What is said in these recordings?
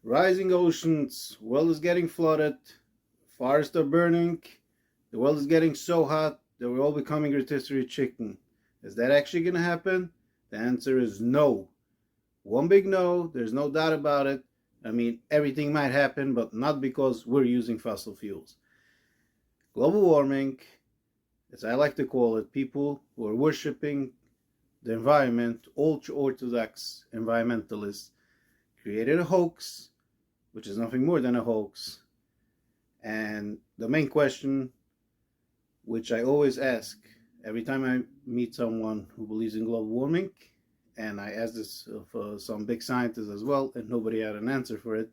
Rising oceans, world is getting flooded, forests are burning, the world is getting so hot that we're all becoming rotisserie chicken. Is that actually going to happen? The answer is no. One big no, there's no doubt about it. I mean, everything might happen, but not because we're using fossil fuels. Global warming, as I like to call it, people who are worshipping the environment, ultra orthodox environmentalists, created a hoax, which is nothing more than a hoax. And the main question, which I always ask every time I meet someone who believes in global warming, and I asked this of some big scientists as well, and nobody had an answer for it,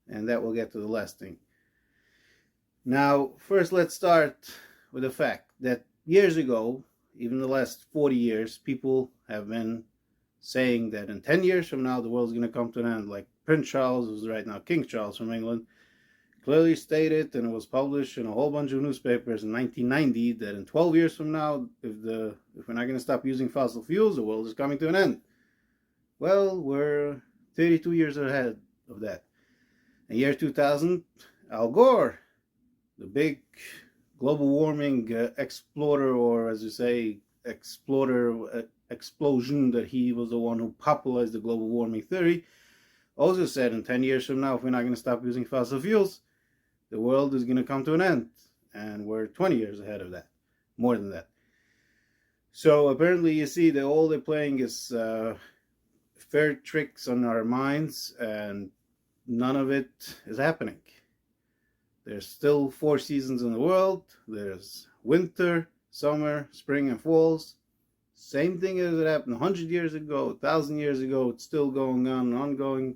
and that will get to the last thing. Now, first let's start with the fact that years ago, even the last 40 years, people have been saying that in 10 years from now, the world's going to come to an end. Like Prince Charles, who's right now King Charles from England, clearly stated, and it was published in a whole bunch of newspapers in 1990, that in 12 years from now, if we're not going to stop using fossil fuels, the world is coming to an end. Well, we're 32 years ahead of that. In year 2000, Al Gore, the big global warming explorer, or as you say, explosion, that he was the one who popularized the global warming theory, also said in 10 years from now, if we're not going to stop using fossil fuels, the world is going to come to an end. And we're 20 years ahead of that, more than that. So apparently, you see that all they're playing is fair tricks on our minds, and none of it is happening. There's still 4 seasons in the world. There's winter, summer, spring, and falls. Same thing as it happened 100 years ago, 1,000 years ago. It's still going on, an ongoing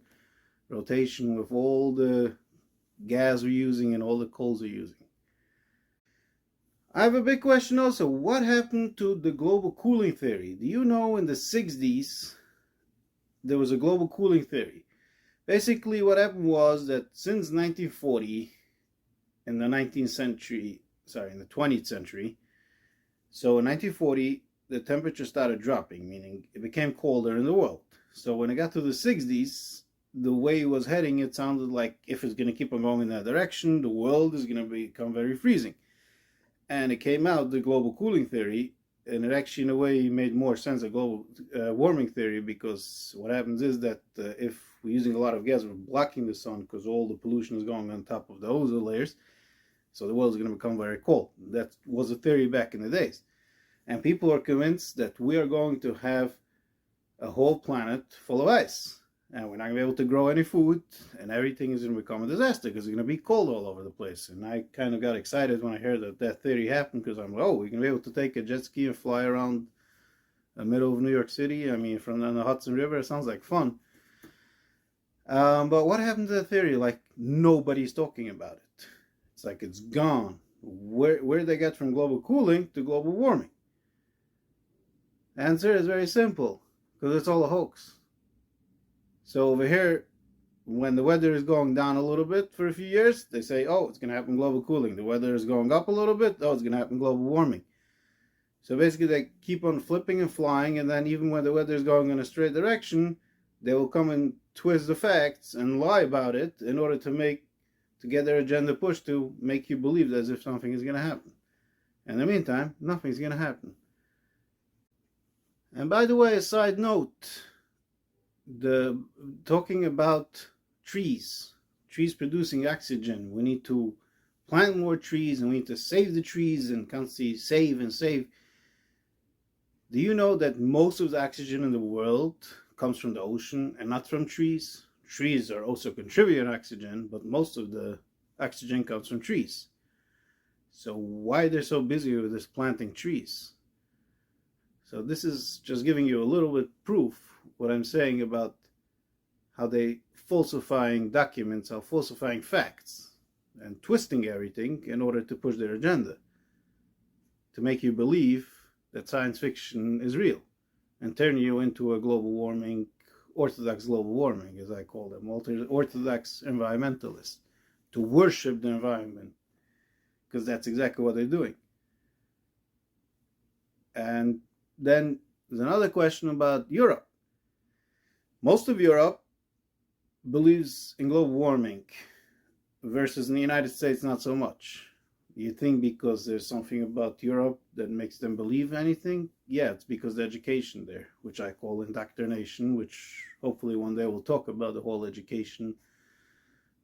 rotation with all the gas we're using and all the coals we're using. I have a big question also. What happened to the global cooling theory? Do you know in the 60s there was a global cooling theory? Basically, what happened was that since 1940, in the 19th century, in the 20th century, so in 1940, the temperature started dropping, meaning it became colder in the world. So when it got to the 60s, the way it was heading, it sounded like if it's going to keep on going in that direction, the world is going to become very freezing. And it came out, the global cooling theory, and it actually, in a way, made more sense, a global warming theory, because what happens is that if we're using a lot of gas, we're blocking the sun because all the pollution is going on top of the ozone layers. So the world is going to become very cold. That was a theory back in the days. And people are convinced that we are going to have a whole planet full of ice. And we're not going to be able to grow any food, and everything is going to become a disaster because it's going to be cold all over the place. And I kind of got excited when I heard that theory happened, because I'm like, oh, we're going to be able to take a jet ski and fly around the middle of New York City. I mean, from the Hudson River, it sounds like fun. But what happened to the theory? Like, nobody's talking about it. It's like it's gone. Where did they get from global cooling to global warming? The answer is very simple, because it's all a hoax. So over here, when the weather is going down a little bit for a few years, they say, oh, it's going to happen global cooling. The weather is going up a little bit, oh, it's going to happen global warming. So basically, they keep on flipping and flying, and then even when the weather is going in a straight direction, they will come and twist the facts and lie about it in order to get their agenda pushed to make you believe as if something is going to happen. In the meantime, nothing's going to happen. And by the way, a side note, talking about trees producing oxygen, we need to plant more trees, and we need to save the trees, and constantly save and save. Do you know that most of the oxygen in the world comes from the ocean and not from trees? Trees are also contributing oxygen, but most of the oxygen comes from trees. So why they're so busy with this planting trees? So this is just giving you a little bit proof what I'm saying about how they falsifying documents, how falsifying facts, and twisting everything in order to push their agenda, to make you believe that science fiction is real, and turn you into a global warming, orthodox global warming, as I call them, orthodox environmentalists, to worship the environment, because that's exactly what they're doing. And then there's another question about Europe. Most of Europe believes in global warming versus in the United States not so much? You think because there's something about Europe that makes them believe anything? Yeah, it's because of the education there, which I call indoctrination, which hopefully one day we'll talk about the whole education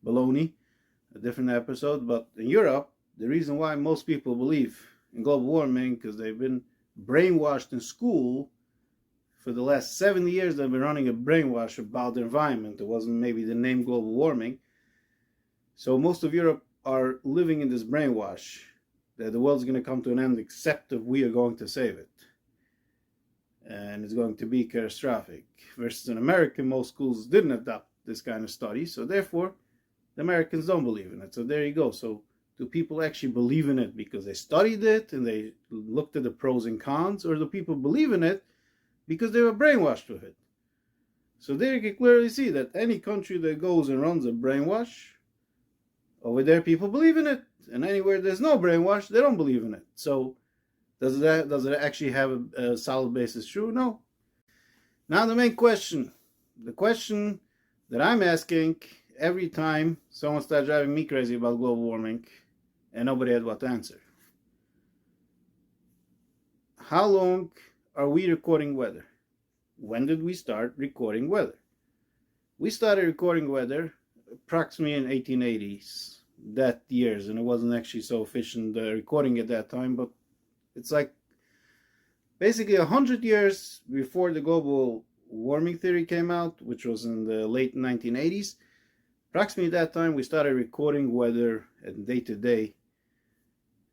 baloney, a different episode. But in Europe, the reason why most people believe in global warming because they've been brainwashed in school. For the last 70 years, they've been running a brainwash about the environment. It wasn't maybe the name global warming. So most of Europe are living in this brainwash that the world's going to come to an end except if we are going to save it. And it's going to be catastrophic. Versus in America, most schools didn't adopt this kind of study. So therefore, the Americans don't believe in it. So there you go. So do people actually believe in it because they studied it and they looked at the pros and cons? Or do people believe in it because they were brainwashed with it? So there you can clearly see that any country that goes and runs a brainwash, over there people believe in it. And anywhere there's no brainwash, they don't believe in it. So does it actually have a solid basis? True? No. Now the main question. The question that I'm asking every time someone starts driving me crazy about global warming and nobody had what to answer. How long are we recording weather? When did we start recording weather? We started recording weather approximately in 1880s, that years, and it wasn't actually so efficient recording at that time, but it's like basically 100 years before the global warming theory came out, which was in the late 1980s. Approximately that time we started recording weather and day to day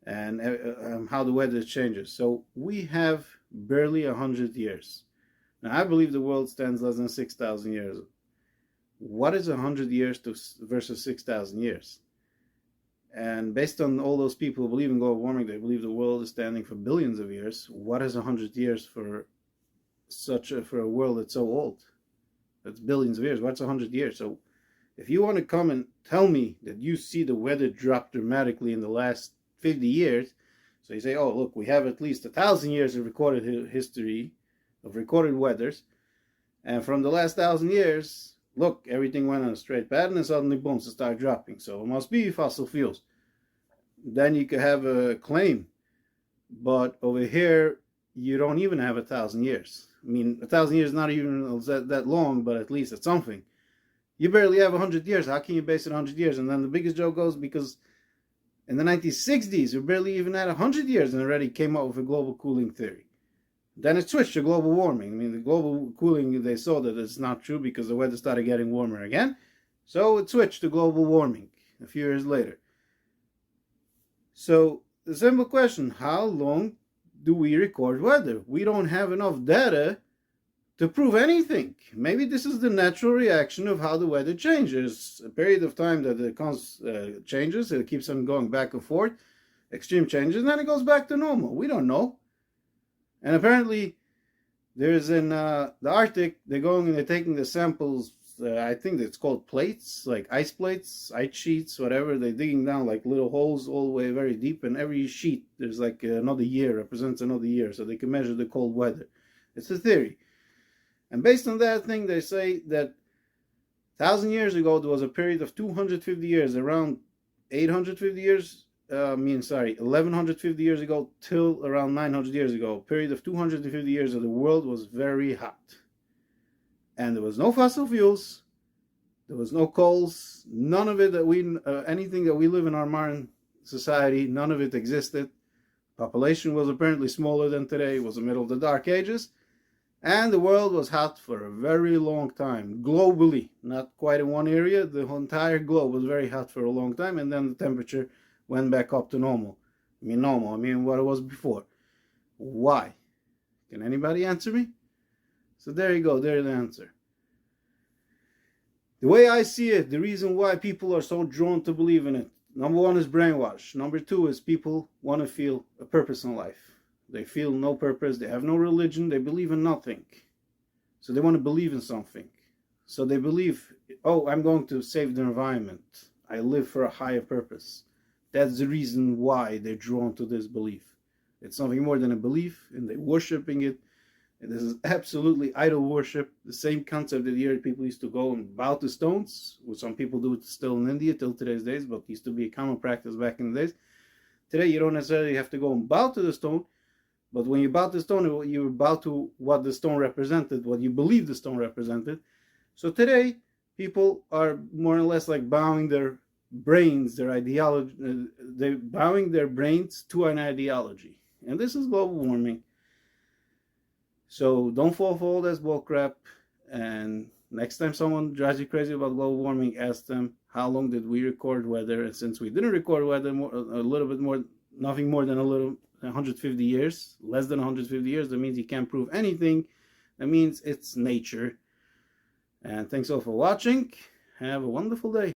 and how the weather changes. So we have barely 100 years. Now I believe the world stands less than 6,000 years. What is 100 years versus 6,000 years? And based on all those people who believe in global warming, they believe the world is standing for billions of years. What is 100 years for for a world that's so old? That's billions of years. What's 100 years? So if you want to come and tell me that you see the weather drop dramatically in the last 50 years, so you say, oh, look, we have at least 1,000 years of recorded history, of recorded weathers, and from the last 1,000 years, look, everything went on a straight pattern and suddenly, boom, it started dropping. So it must be fossil fuels. Then you could have a claim. But over here, you don't even have 1,000 years. I mean, 1,000 years is not even that long, but at least it's something. You barely have 100 years. How can you base it on 100 years? And then the biggest joke goes because in the 1960s, we barely even had 100 years and already came up with a global cooling theory. Then it switched to global warming. I mean, the global cooling, they saw that it's not true because the weather started getting warmer again. So it switched to global warming a few years later. So the simple question, how long do we record weather? We don't have enough data to prove anything. Maybe this is the natural reaction of how the weather changes. A period of time that it changes, it keeps on going back and forth, extreme changes, and then it goes back to normal. We don't know. And apparently, there's in the Arctic, they're going and they're taking the samples, I think it's called plates, like ice plates, ice sheets, whatever. They're digging down like little holes all the way very deep, and every sheet, there's like another year, represents another year, so they can measure the cold weather. It's a theory. And based on that thing, they say that 1,000 years ago, there was a period of 250 years, around 850 years, 1150 years ago till around 900 years ago, a period of 250 years of the world was very hot. And there was no fossil fuels, there was no coals, none of it that anything that we live in our modern society, none of it existed. Population was apparently smaller than today, it was the middle of the Dark Ages, and the world was hot for a very long time, globally, not quite in one area, the whole entire globe was very hot for a long time, and then the temperature went back up to normal. I mean what it was before. Why? Can anybody answer me? So there you go, there's the answer. The way I see it, the reason why people are so drawn to believe in it, number one is brainwash. Number two is people want to feel a purpose in life. They feel no purpose, they have no religion, they believe in nothing. So they want to believe in something. So they believe, oh, I'm going to save the environment. I live for a higher purpose. That's the reason why they're drawn to this belief. It's something more than a belief, and they're worshipping it. This is absolutely idol worship, the same concept that here people used to go and bow to stones, which some people do it still in India till today's days, but used to be a common practice back in the days. Today you don't necessarily have to go and bow to the stone, but when you bow to the stone, you bow to what the stone represented, what you believe the stone represented. So today, people are more or less like bowing their brains, their ideology, they're bowing their brains to an ideology. And this is global warming. So don't fall for all this bullcrap. And next time someone drives you crazy about global warming, ask them, how long did we record weather? And since we didn't record weather a little bit more, nothing more than 150 years, less than 150 years, that means you can't prove anything. That means it's nature. And thanks all for watching. Have a wonderful day.